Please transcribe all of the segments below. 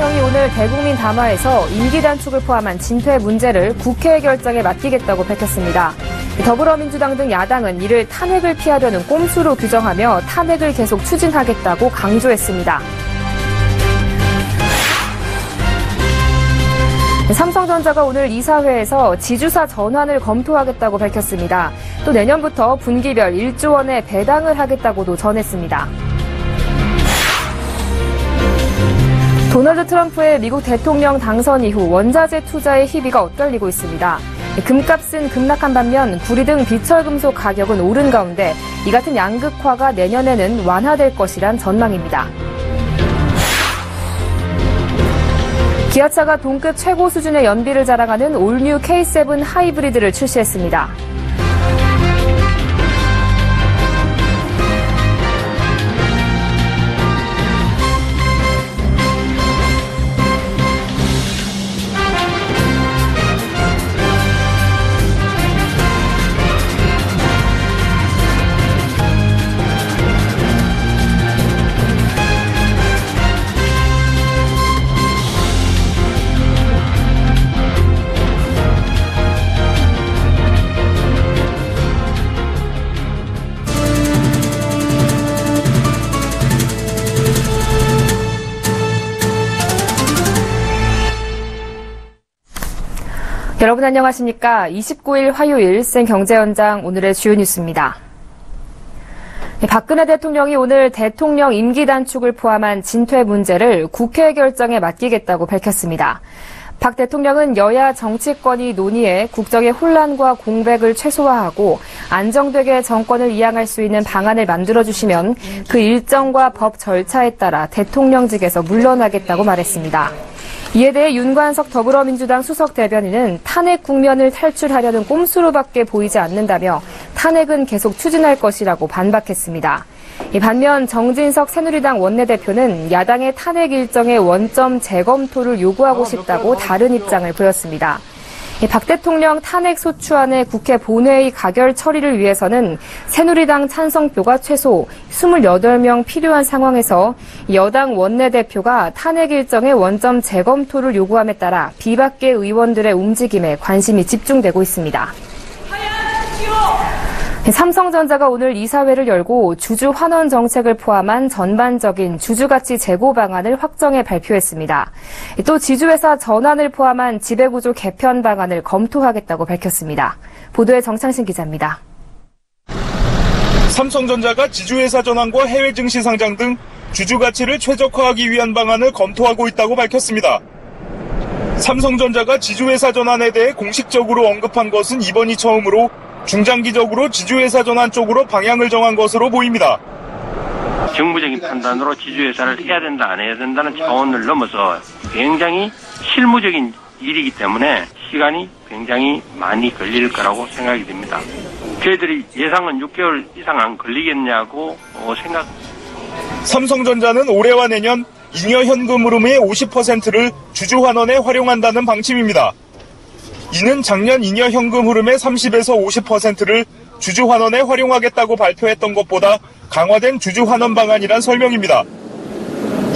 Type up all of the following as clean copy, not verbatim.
대통령이 오늘 대국민 담화에서 임기 단축을 포함한 진퇴 문제를 국회 결정에 맡기겠다고 밝혔습니다. 더불어민주당 등 야당은 이를 탄핵을 피하려는 꼼수로 규정하며 탄핵을 계속 추진하겠다고 강조했습니다. 삼성전자가 오늘 이사회에서 지주사 전환을 검토하겠다고 밝혔습니다. 또 내년부터 분기별 1조 원의 배당을 하겠다고도 전했습니다. 도널드 트럼프의 미국 대통령 당선 이후 원자재 투자의 희비가 엇갈리고 있습니다. 금값은 급락한 반면 구리 등 비철금속 가격은 오른 가운데 이 같은 양극화가 내년에는 완화될 것이란 전망입니다. 기아차가 동급 최고 수준의 연비를 자랑하는 올뉴 K7 하이브리드를 출시했습니다. 여러분 안녕하십니까? 29일 화요일 생경제연장 오늘의 주요 뉴스입니다. 박근혜 대통령이 오늘 대통령 임기 단축을 포함한 진퇴 문제를 국회 결정에 맡기겠다고 밝혔습니다. 박 대통령은 여야 정치권이 논의해 국정의 혼란과 공백을 최소화하고 안정되게 정권을 이양할 수 있는 방안을 만들어주시면 그 일정과 법 절차에 따라 대통령직에서 물러나겠다고 말했습니다. 이에 대해 윤관석 더불어민주당 수석 대변인은 탄핵 국면을 탈출하려는 꼼수로밖에 보이지 않는다며 탄핵은 계속 추진할 것이라고 반박했습니다. 반면 정진석 새누리당 원내대표는 야당의 탄핵 일정의 원점 재검토를 요구하고 싶다고 다른 입장을 보였습니다. 박 대통령 탄핵 소추안의 국회 본회의 가결 처리를 위해서는 새누리당 찬성표가 최소 28명 필요한 상황에서 여당 원내대표가 탄핵 일정의 원점 재검토를 요구함에 따라 비박계 의원들의 움직임에 관심이 집중되고 있습니다. 삼성전자가 오늘 이사회를 열고 주주 환원 정책을 포함한 전반적인 주주가치 제고 방안을 확정해 발표했습니다. 또 지주회사 전환을 포함한 지배구조 개편 방안을 검토하겠다고 밝혔습니다. 보도에 정창신 기자입니다. 삼성전자가 지주회사 전환과 해외 증시 상장 등 주주가치를 최적화하기 위한 방안을 검토하고 있다고 밝혔습니다. 삼성전자가 지주회사 전환에 대해 공식적으로 언급한 것은 이번이 처음으로 중장기적으로 지주회사 전환 쪽으로 방향을 정한 것으로 보입니다. 정부적인 판단으로 지주회사를 해야 된다 안 해야 된다는 차원을 넘어서 굉장히 실무적인 일이기 때문에 시간이 굉장히 많이 걸릴 거라고 생각이 됩니다. 저희들이 예상은 6개월 이상 안 걸리겠냐고 생각. 삼성전자는 올해와 내년 잉여 현금 흐름의 50%를 주주 환원에 활용한다는 방침입니다. 이는 작년 잉여 현금 흐름의 30에서 50%를 주주 환원에 활용하겠다고 발표했던 것보다 강화된 주주 환원 방안이란 설명입니다.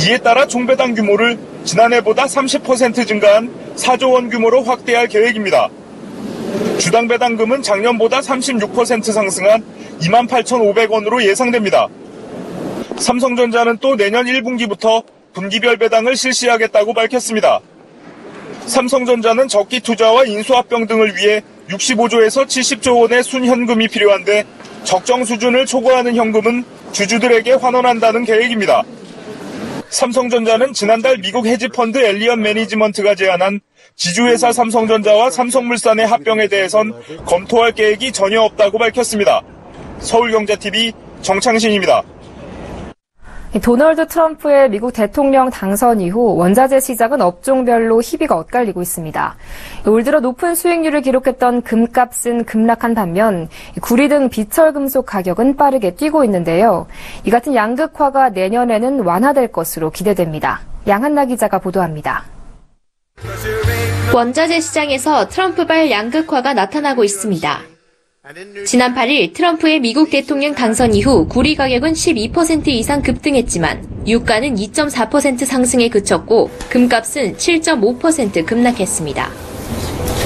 이에 따라 총배당 규모를 지난해보다 30% 증가한 4조 원 규모로 확대할 계획입니다. 주당 배당금은 작년보다 36% 상승한 28,500원으로 예상됩니다. 삼성전자는 또 내년 1분기부터 분기별 배당을 실시하겠다고 밝혔습니다. 삼성전자는 적기 투자와 인수합병 등을 위해 65조에서 70조 원의 순현금이 필요한데 적정 수준을 초과하는 현금은 주주들에게 환원한다는 계획입니다. 삼성전자는 지난달 미국 헤지펀드 엘리언 매니지먼트가 제안한 지주회사 삼성전자와 삼성물산의 합병에 대해선 검토할 계획이 전혀 없다고 밝혔습니다. 서울경제TV 정창신입니다. 도널드 트럼프의 미국 대통령 당선 이후 원자재 시장은 업종별로 희비가 엇갈리고 있습니다. 올 들어 높은 수익률을 기록했던 금값은 급락한 반면 구리 등 비철금속 가격은 빠르게 뛰고 있는데요. 이 같은 양극화가 내년에는 완화될 것으로 기대됩니다. 양한나 기자가 보도합니다. 원자재 시장에서 트럼프발 양극화가 나타나고 있습니다. 지난 8일 트럼프의 미국 대통령 당선 이후 구리 가격은 12% 이상 급등했지만 유가는 2.4% 상승에 그쳤고 금값은 7.5% 급락했습니다.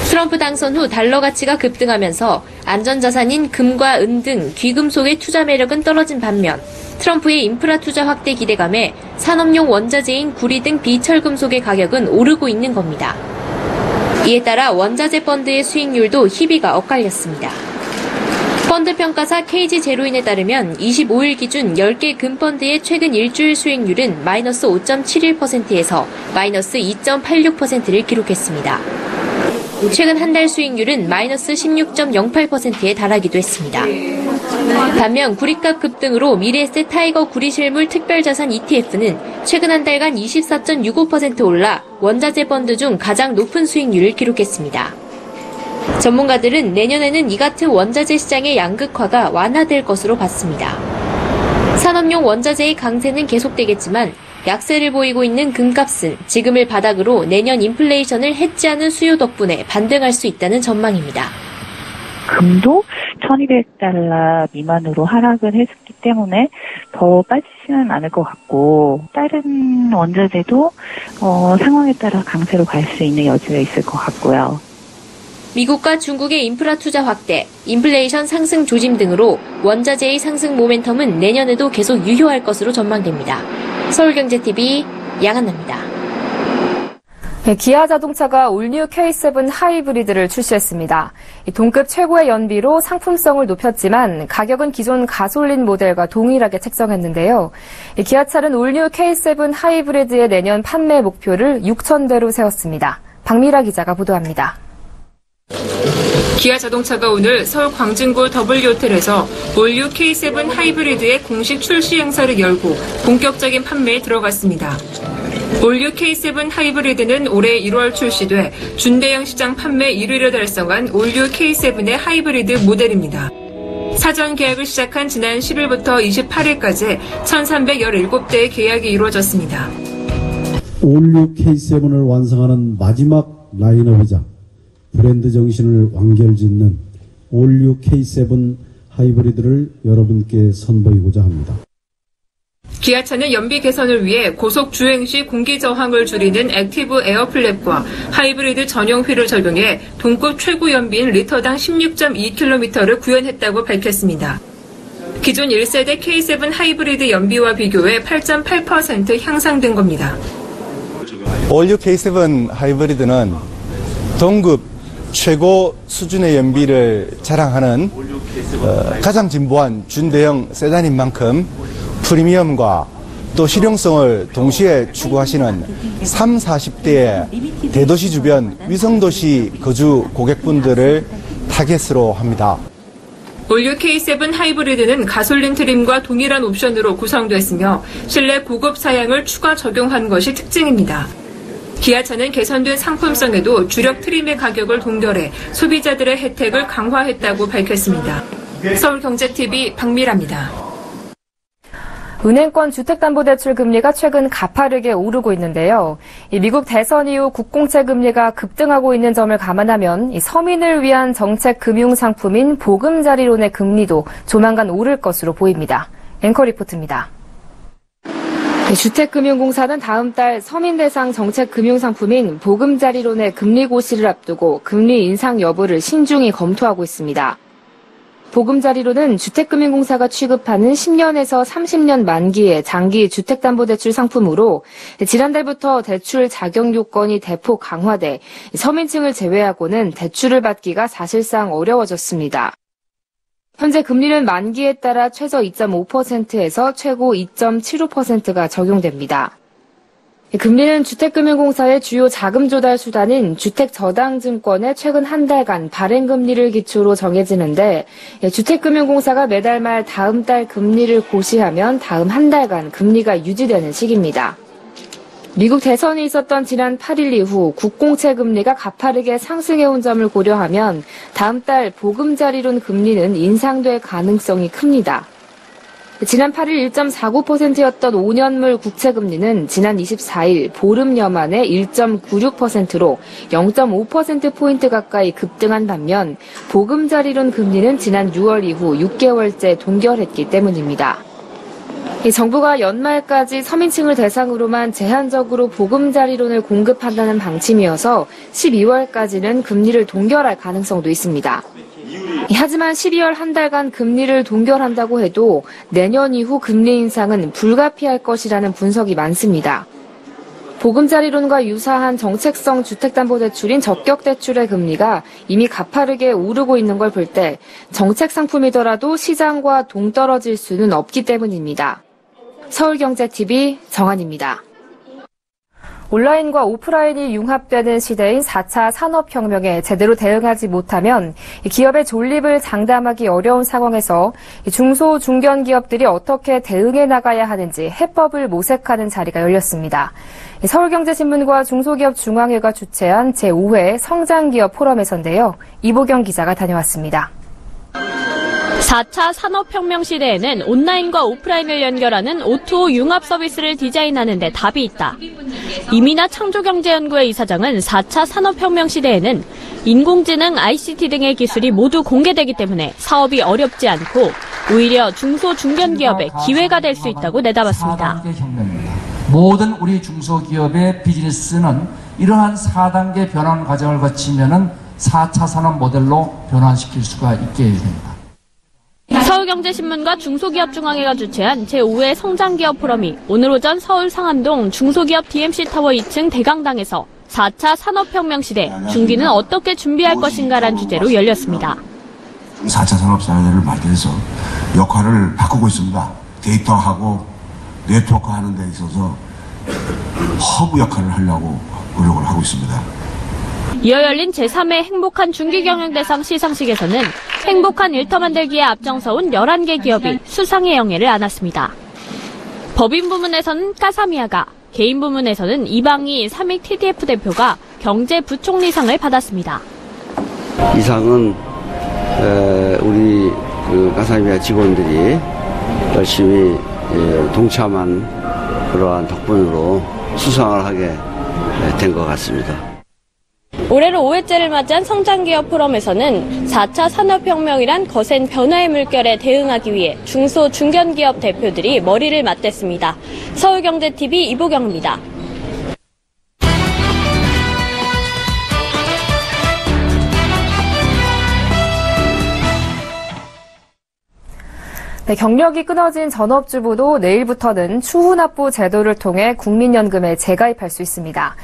트럼프 당선 후 달러 가치가 급등하면서 안전자산인 금과 은 등 귀금속의 투자 매력은 떨어진 반면 트럼프의 인프라 투자 확대 기대감에 산업용 원자재인 구리 등 비철금속의 가격은 오르고 있는 겁니다. 이에 따라 원자재 펀드의 수익률도 희비가 엇갈렸습니다. 펀드 평가사 KG제로인에 따르면 25일 기준 10개 금펀드의 최근 일주일 수익률은 마이너스 5.71%에서 마이너스 2.86%를 기록했습니다. 최근 한 달 수익률은 마이너스 16.08%에 달하기도 했습니다. 반면 구리값 급등으로 미래에셋 타이거 구리실물 특별자산 ETF는 최근 한 달간 24.65% 올라 원자재 펀드 중 가장 높은 수익률을 기록했습니다. 전문가들은 내년에는 이 같은 원자재 시장의 양극화가 완화될 것으로 봤습니다. 산업용 원자재의 강세는 계속되겠지만 약세를 보이고 있는 금값은 지금을 바닥으로 내년 인플레이션을 해지하는 수요 덕분에 반등할 수 있다는 전망입니다. 금도 1200달러 미만으로 하락을 했기 때문에 더 빠지지는 않을 것 같고 다른 원자재도 상황에 따라 강세로 갈 수 있는 여지가 있을 것 같고요. 미국과 중국의 인프라 투자 확대, 인플레이션 상승 조짐 등으로 원자재의 상승 모멘텀은 내년에도 계속 유효할 것으로 전망됩니다. 서울경제TV 양한나입니다. 기아 자동차가 올뉴 K7 하이브리드를 출시했습니다. 동급 최고의 연비로 상품성을 높였지만 가격은 기존 가솔린 모델과 동일하게 책정했는데요. 기아차는 올뉴 K7 하이브리드의 내년 판매 목표를 6,000대로 세웠습니다. 박미라 기자가 보도합니다. 기아 자동차가 오늘 서울 광진구 W호텔에서 올뉴 K7 하이브리드의 공식 출시 행사를 열고 본격적인 판매에 들어갔습니다. 올뉴 K7 하이브리드는 올해 1월 출시돼 준대형 시장 판매 1위를 달성한 올뉴 K7의 하이브리드 모델입니다. 사전 계약을 시작한 지난 10일부터 28일까지 1,317대의 계약이 이루어졌습니다. 올뉴 K7을 완성하는 마지막 라인업이자 브랜드 정신을 완결짓는 올뉴 K7 하이브리드를 여러분께 선보이고자 합니다. 기아차는 연비 개선을 위해 고속 주행 시 공기 저항을 줄이는 액티브 에어 플랩과 하이브리드 전용 휠을 적용해 동급 최고 연비인 리터당 16.2km를 구현했다고 밝혔습니다. 기존 1세대 K7 하이브리드 연비와 비교해 8.8% 향상된 겁니다. 올뉴 K7 하이브리드는 동급 최고 수준의 연비를 자랑하는 가장 진보한 준대형 세단인 만큼 프리미엄과 또 실용성을 동시에 추구하시는 30, 40대의 대도시 주변 위성도시 거주 고객분들을 타겟으로 합니다. 올뉴 K7 하이브리드는 가솔린 트림과 동일한 옵션으로 구성됐으며 실내 고급 사양을 추가 적용한 것이 특징입니다. 기아차는 개선된 상품성에도 주력 트림의 가격을 동결해 소비자들의 혜택을 강화했다고 밝혔습니다. 서울경제TV 박미라입니다. 은행권 주택담보대출 금리가 최근 가파르게 오르고 있는데요. 미국 대선 이후 국공채 금리가 급등하고 있는 점을 감안하면 서민을 위한 정책 금융 상품인 보금자리론의 금리도 조만간 오를 것으로 보입니다. 앵커 리포트입니다. 주택금융공사는 다음 달 서민 대상 정책 금융 상품인 보금자리론의 금리 고시를 앞두고 금리 인상 여부를 신중히 검토하고 있습니다. 보금자리론은 주택금융공사가 취급하는 10년에서 30년 만기의 장기 주택담보대출 상품으로 지난달부터 대출 자격 요건이 대폭 강화돼 서민층을 제외하고는 대출을 받기가 사실상 어려워졌습니다. 현재 금리는 만기에 따라 최저 2.5%에서 최고 2.75%가 적용됩니다. 금리는 주택금융공사의 주요 자금 조달 수단인 주택저당증권의 최근 한 달간 발행금리를 기초로 정해지는데 주택금융공사가 매달 말 다음 달 금리를 고시하면 다음 한 달간 금리가 유지되는 시기입니다. 미국 대선이 있었던 지난 8일 이후 국공채 금리가 가파르게 상승해온 점을 고려하면 다음 달 보금자리론 금리는 인상될 가능성이 큽니다. 지난 8일 1.49%였던 5년물 국채금리는 지난 24일 보름여 만에 1.96%로 0.5%포인트 가까이 급등한 반면 보금자리론 금리는 지난 6월 이후 6개월째 동결했기 때문입니다. 정부가 연말까지 서민층을 대상으로만 제한적으로 보금자리론을 공급한다는 방침이어서 12월까지는 금리를 동결할 가능성도 있습니다. 하지만 12월 한 달간 금리를 동결한다고 해도 내년 이후 금리 인상은 불가피할 것이라는 분석이 많습니다. 보금자리론과 유사한 정책성 주택담보대출인 적격대출의 금리가 이미 가파르게 오르고 있는 걸 볼 때 정책 상품이더라도 시장과 동떨어질 수는 없기 때문입니다. 서울경제TV 정한입니다. 온라인과 오프라인이 융합되는 시대인 4차 산업혁명에 제대로 대응하지 못하면 기업의 존립을 장담하기 어려운 상황에서 중소, 중견기업들이 어떻게 대응해 나가야 하는지 해법을 모색하는 자리가 열렸습니다. 서울경제신문과 중소기업중앙회가 주최한 제5회 성장기업 포럼에서인데요. 이보경 기자가 다녀왔습니다. 4차 산업혁명 시대에는 온라인과 오프라인을 연결하는 O2O 융합 서비스를 디자인하는 데 답이 있다. 이민아 창조경제연구회 이사장은 4차 산업혁명 시대에는 인공지능, ICT 등의 기술이 모두 공개되기 때문에 사업이 어렵지 않고 오히려 중소, 중견기업의 기회가 될 수 있다고 내다봤습니다. 4단계 혁명입니다. 모든 우리 중소기업의 비즈니스는 이러한 4단계 변환 과정을 거치면은 4차 산업 모델로 변환시킬 수가 있게 됩니다. 서울경제신문과 중소기업중앙회가 주최한 제5회 성장기업 포럼이 오늘 오전 서울 상암동 중소기업 DMC타워 2층 대강당에서 4차 산업혁명 시대 중기는 어떻게 준비할 것인가란 주제로 열렸습니다. 4차 산업사회를 맞이해서 역할을 바꾸고 있습니다. 데이터하고 네트워크하는 데 있어서 허브 역할을 하려고 노력을 하고 있습니다. 이어 열린 제3회 행복한 중기경영대상 시상식에서는 행복한 일터 만들기에 앞장서온 11개 기업이 수상의 영예를 안았습니다. 법인 부문에서는 까사미아가, 개인 부문에서는 이방희 삼익 TDF 대표가 경제부총리상을 받았습니다. 이 상은 우리 까사미아 직원들이 열심히 동참한 그러한 덕분으로 수상을 하게 된 것 같습니다. 올해로 5회째를 맞이한 성장기업 포럼에서는 4차 산업혁명이란 거센 변화의 물결에 대응하기 위해 중소, 중견기업 대표들이 머리를 맞댔습니다. 서울경제TV 이보경입니다. 네, 경력이 끊어진 전업주부도 내일부터는 추후납부 제도를 통해 국민연금에 재가입할 수 있습니다.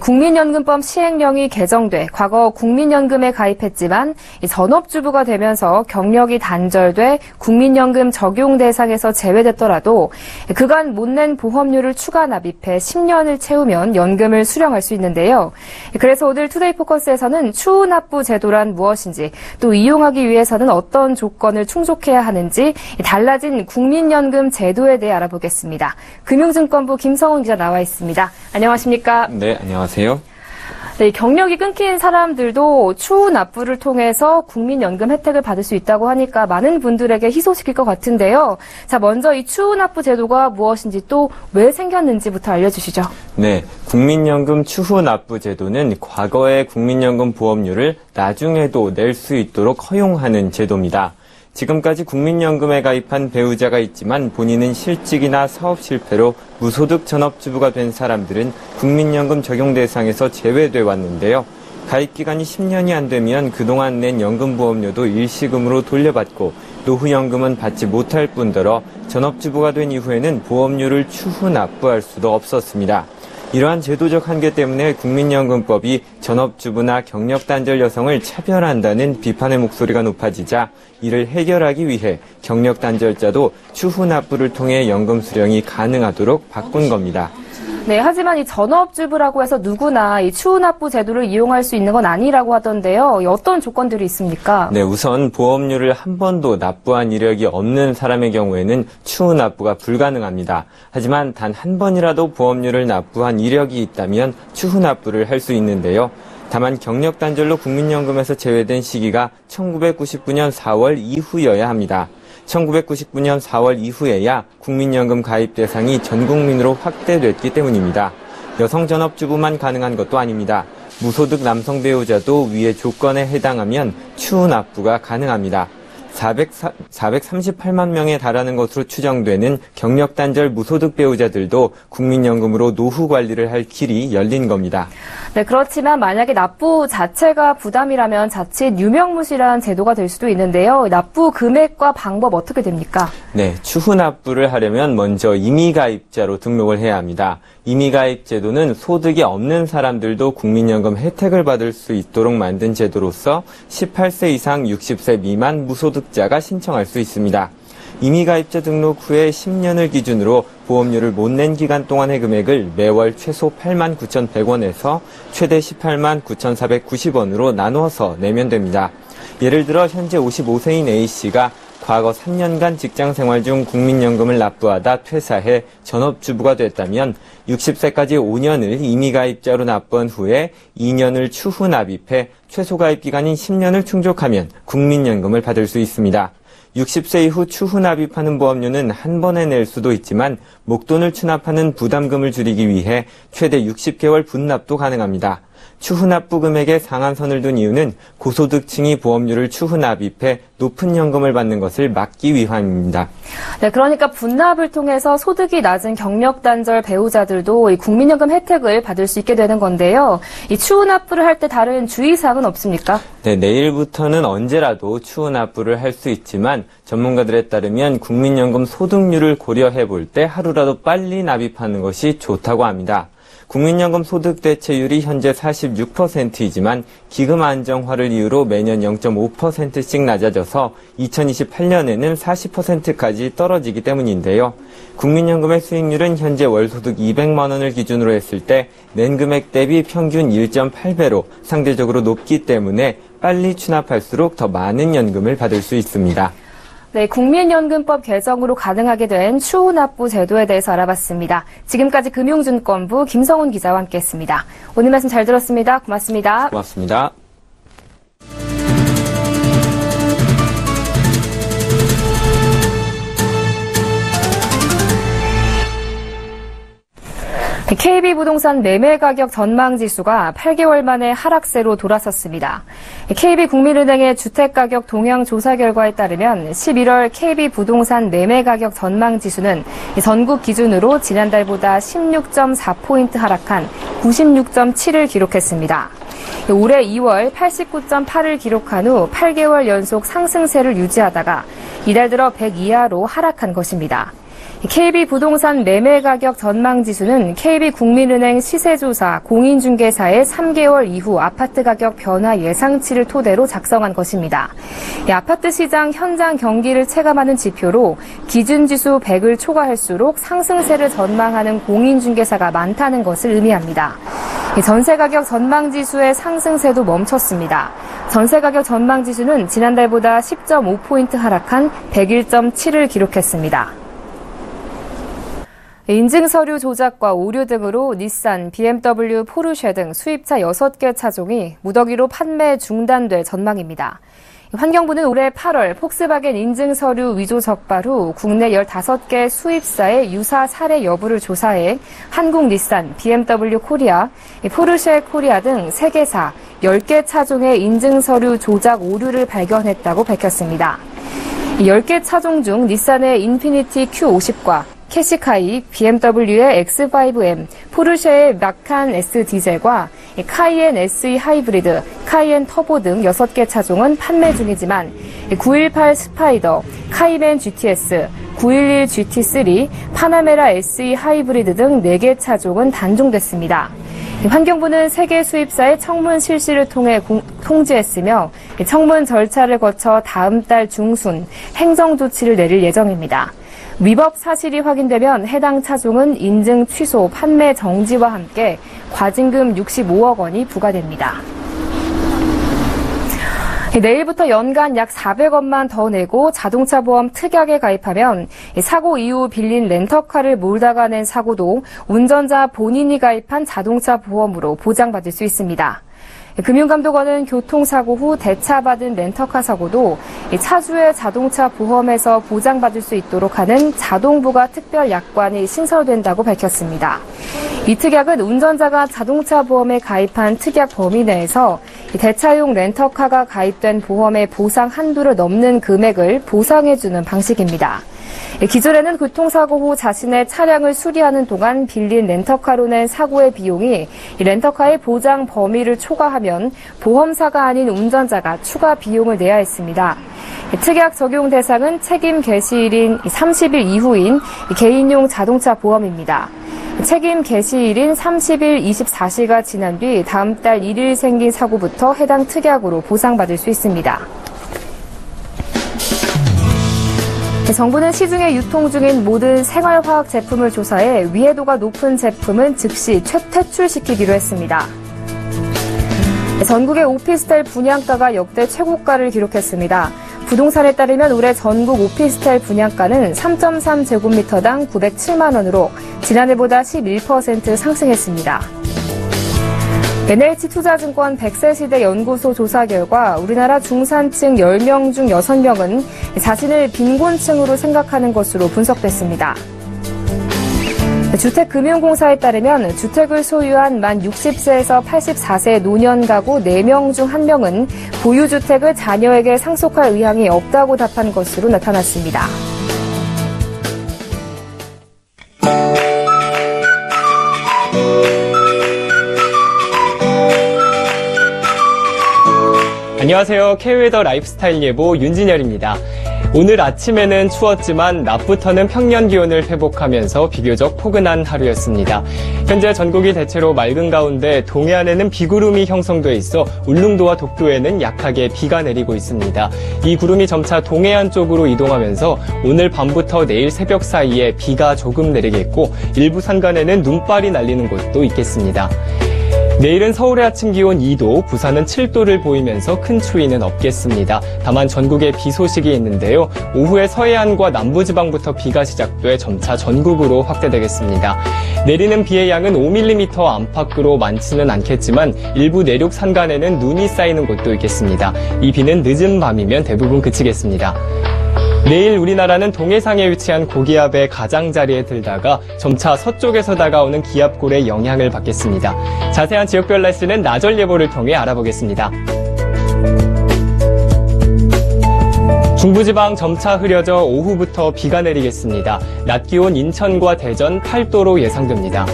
국민연금법 시행령이 개정돼 과거 국민연금에 가입했지만 전업주부가 되면서 경력이 단절돼 국민연금 적용 대상에서 제외됐더라도 그간 못 낸 보험료를 추가 납입해 10년을 채우면 연금을 수령할 수 있는데요. 그래서 오늘 투데이 포커스에서는 추후납부 제도란 무엇인지 또 이용하기 위해서는 어떤 조건을 충족해야 하는지 달라진 국민연금 제도에 대해 알아보겠습니다. 금융증권부 김성훈 기자 나와 있습니다. 안녕하십니까? 네, 안녕하세요. 네, 경력이 끊긴 사람들도 추후 납부를 통해서 국민연금 혜택을 받을 수 있다고 하니까 많은 분들에게 희소시킬 것 같은데요. 자, 먼저 이 추후 납부 제도가 무엇인지 또 왜 생겼는지부터 알려주시죠. 네, 국민연금 추후 납부 제도는 과거의 국민연금 보험료를 나중에도 낼 수 있도록 허용하는 제도입니다. 지금까지 국민연금에 가입한 배우자가 있지만 본인은 실직이나 사업 실패로 무소득 전업주부가 된 사람들은 국민연금 적용 대상에서 제외돼 왔는데요. 가입 기간이 10년이 안 되면 그동안 낸 연금보험료도 일시금으로 돌려받고 노후연금은 받지 못할 뿐더러 전업주부가 된 이후에는 보험료를 추후 납부할 수도 없었습니다. 이러한 제도적 한계 때문에 국민연금법이 전업주부나 경력단절 여성을 차별한다는 비판의 목소리가 높아지자 이를 해결하기 위해 경력단절자도 추후 납부를 통해 연금 수령이 가능하도록 바꾼 겁니다. 네, 하지만 이 전업주부라고 해서 누구나 이 추후납부 제도를 이용할 수 있는 건 아니라고 하던데요. 어떤 조건들이 있습니까? 네, 우선 보험료를 한 번도 납부한 이력이 없는 사람의 경우에는 추후납부가 불가능합니다. 하지만 단 한 번이라도 보험료를 납부한 이력이 있다면 추후납부를 할 수 있는데요. 다만 경력단절로 국민연금에서 제외된 시기가 1999년 4월 이후여야 합니다. 1999년 4월 이후에야 국민연금 가입 대상이 전 국민으로 확대됐기 때문입니다. 여성 전업주부만 가능한 것도 아닙니다. 무소득 남성 배우자도 위의 조건에 해당하면 추후 납부가 가능합니다. 438만 명에 달하는 것으로 추정되는 경력단절 무소득 배우자들도 국민연금으로 노후 관리를 할 길이 열린 겁니다. 네, 그렇지만 만약에 납부 자체가 부담이라면 자칫 유명무실한 제도가 될 수도 있는데요. 납부 금액과 방법 어떻게 됩니까? 네, 추후 납부를 하려면 먼저 임의가입자로 등록을 해야 합니다. 임의가입 제도는 소득이 없는 사람들도 국민연금 혜택을 받을 수 있도록 만든 제도로서 18세 이상 60세 미만 무소득자가 신청할 수 있습니다. 임의가입자 등록 후에 10년을 기준으로 보험료를 못 낸 기간 동안의 금액을 매월 최소 89,100원에서 최대 189,490원으로 나누어서 내면 됩니다. 예를 들어 현재 55세인 A씨가 과거 3년간 직장생활 중 국민연금을 납부하다 퇴사해 전업주부가 됐다면 60세까지 5년을 임의가입자로 납부한 후에 2년을 추후 납입해 최소 가입 기간인 10년을 충족하면 국민연금을 받을 수 있습니다. 60세 이후 추후 납입하는 보험료는 한 번에 낼 수도 있지만 목돈을 추납하는 부담금을 줄이기 위해 최대 60개월 분납도 가능합니다. 추후 납부 금액에 상한선을 둔 이유는 고소득층이 보험료를 추후 납입해 높은 연금을 받는 것을 막기 위함입니다. 네, 그러니까 분납을 통해서 소득이 낮은 경력단절 배우자들도 이 국민연금 혜택을 받을 수 있게 되는 건데요. 이 추후 납부를 할 때 다른 주의사항은 없습니까? 네, 내일부터는 언제라도 추후 납부를 할 수 있지만 전문가들에 따르면 국민연금 소득률을 고려해 볼 때 하루라도 빨리 납입하는 것이 좋다고 합니다. 국민연금 소득 대체율이 현재 46%이지만 기금 안정화를 이유로 매년 0.5%씩 낮아져서 2028년에는 40%까지 떨어지기 때문인데요. 국민연금의 수익률은 현재 월소득 200만 원을 기준으로 했을 때 낸 금액 대비 평균 1.8배로 상대적으로 높기 때문에 빨리 추납할수록 더 많은 연금을 받을 수 있습니다. 네, 국민연금법 개정으로 가능하게 된 추후 납부 제도에 대해서 알아봤습니다. 지금까지 금융증권부 김성훈 기자와 함께했습니다. 오늘 말씀 잘 들었습니다. 고맙습니다. 고맙습니다. KB부동산 매매가격 전망지수가 8개월 만에 하락세로 돌아섰습니다. KB국민은행의 주택가격 동향 조사 결과에 따르면 11월 KB부동산 매매가격 전망지수는 전국 기준으로 지난달보다 16.4포인트 하락한 96.7을 기록했습니다. 올해 2월 89.8을 기록한 후 8개월 연속 상승세를 유지하다가 이달 들어 100 이하로 하락한 것입니다. KB부동산 매매가격 전망지수는 KB국민은행 시세조사 공인중개사의 3개월 이후 아파트 가격 변화 예상치를 토대로 작성한 것입니다. 아파트 시장 현장 경기를 체감하는 지표로 기준지수 100을 초과할수록 상승세를 전망하는 공인중개사가 많다는 것을 의미합니다. 전세가격 전망지수의 상승세도 멈췄습니다. 전세가격 전망지수는 지난달보다 10.5포인트 하락한 101.7을 기록했습니다. 인증서류 조작과 오류 등으로 닛산, BMW, 포르쉐 등 수입차 6개 차종이 무더기로 판매 중단될 전망입니다. 환경부는 올해 8월 폭스바겐 인증서류 위조 적발 후 국내 15개 수입사의 유사 사례 여부를 조사해 한국 닛산, BMW 코리아, 포르쉐 코리아 등 3개사 10개 차종의 인증서류 조작 오류를 발견했다고 밝혔습니다. 10개 차종 중 닛산의 인피니티 Q50과 캐시카이, BMW의 X5M, 포르쉐의 마칸 S 디젤과 카이엔 SE 하이브리드, 카이엔 터보 등 6개 차종은 판매 중이지만 918 스파이더, 카이맨 GTS, 911 GT3, 파나메라 SE 하이브리드 등 4개 차종은 단종됐습니다. 환경부는 3개 수입사의 청문 실시를 통해 통지했으며 청문 절차를 거쳐 다음 달 중순 행정 조치를 내릴 예정입니다. 위법 사실이 확인되면 해당 차종은 인증 취소, 판매 정지와 함께 과징금 65억 원이 부과됩니다. 내일부터 연간 약 400원만 더 내고 자동차 보험 특약에 가입하면 사고 이후 빌린 렌터카를 몰다가 낸 사고도 운전자 본인이 가입한 자동차 보험으로 보장받을 수 있습니다. 금융감독원은 교통사고 후 대차받은 렌터카 사고도 차주의 자동차 보험에서 보장받을 수 있도록 하는 자동부가 특별 약관이 신설된다고 밝혔습니다. 이 특약은 운전자가 자동차 보험에 가입한 특약 범위 내에서 대차용 렌터카가 가입된 보험의 보상 한도를 넘는 금액을 보상해주는 방식입니다. 기존에는 교통사고 후 자신의 차량을 수리하는 동안 빌린 렌터카로 낸 사고의 비용이 렌터카의 보장 범위를 초과하면 보험사가 아닌 운전자가 추가 비용을 내야 했습니다. 특약 적용 대상은 책임 개시일인 30일 이후인 개인용 자동차 보험입니다. 책임 개시일인 30일 24시가 지난 뒤 다음 달 1일 생긴 사고부터 해당 특약으로 보상받을 수 있습니다. 정부는 시중에 유통 중인 모든 생활화학 제품을 조사해 위해도가 높은 제품은 즉시 퇴출시키기로 했습니다. 전국의 오피스텔 분양가가 역대 최고가를 기록했습니다. 부동산에 따르면 올해 전국 오피스텔 분양가는 3.3제곱미터당 907만 원으로 지난해보다 11% 상승했습니다. NH투자증권 100세 시대 연구소 조사 결과 우리나라 중산층 10명 중 6명은 자신을 빈곤층으로 생각하는 것으로 분석됐습니다. 주택금융공사에 따르면 주택을 소유한 만 60세에서 84세 노년 가구 4명 중 1명은 보유주택을 자녀에게 상속할 의향이 없다고 답한 것으로 나타났습니다. 안녕하세요. K웨더 라이프스타일 예보 윤진열입니다. 오늘 아침에는 추웠지만 낮부터는 평년 기온을 회복하면서 비교적 포근한 하루였습니다. 현재 전국이 대체로 맑은 가운데 동해안에는 비구름이 형성돼 있어 울릉도와 독도에는 약하게 비가 내리고 있습니다. 이 구름이 점차 동해안 쪽으로 이동하면서 오늘 밤부터 내일 새벽 사이에 비가 조금 내리겠고 일부 산간에는 눈발이 날리는 곳도 있겠습니다. 내일은 서울의 아침 기온 2도, 부산은 7도를 보이면서 큰 추위는 없겠습니다. 다만 전국에 비 소식이 있는데요. 오후에 서해안과 남부지방부터 비가 시작돼 점차 전국으로 확대되겠습니다. 내리는 비의 양은 5mm 안팎으로 많지는 않겠지만 일부 내륙 산간에는 눈이 쌓이는 곳도 있겠습니다. 이 비는 늦은 밤이면 대부분 그치겠습니다. 내일 우리나라는 동해상에 위치한 고기압의 가장자리에 들다가 점차 서쪽에서 다가오는 기압골의 영향을 받겠습니다. 자세한 지역별 날씨는 나절 예보를 통해 알아보겠습니다. 중부지방 점차 흐려져 오후부터 비가 내리겠습니다. 낮 기온 인천과 대전 8도로 예상됩니다.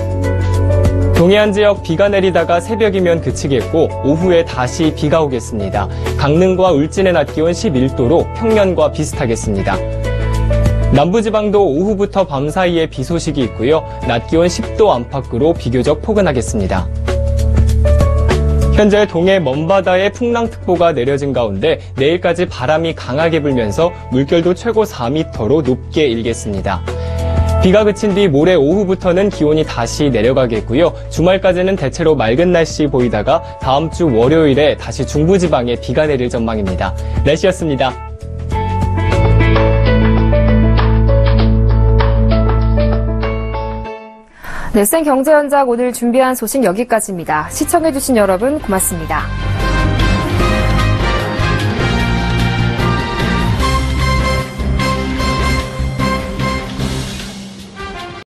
동해안 지역 비가 내리다가 새벽이면 그치겠고 오후에 다시 비가 오겠습니다. 강릉과 울진의 낮 기온 11도로 평년과 비슷하겠습니다. 남부지방도 오후부터 밤 사이에 비 소식이 있고요. 낮 기온 10도 안팎으로 비교적 포근하겠습니다. 현재 동해 먼바다에 풍랑특보가 내려진 가운데 내일까지 바람이 강하게 불면서 물결도 최고 4m로 높게 일겠습니다. 비가 그친 뒤 모레 오후부터는 기온이 다시 내려가겠고요. 주말까지는 대체로 맑은 날씨 보이다가 다음 주 월요일에 다시 중부지방에 비가 내릴 전망입니다. 날씨였습니다. 네, 생 경제 현장 오늘 준비한 소식 여기까지입니다. 시청해주신 여러분 고맙습니다.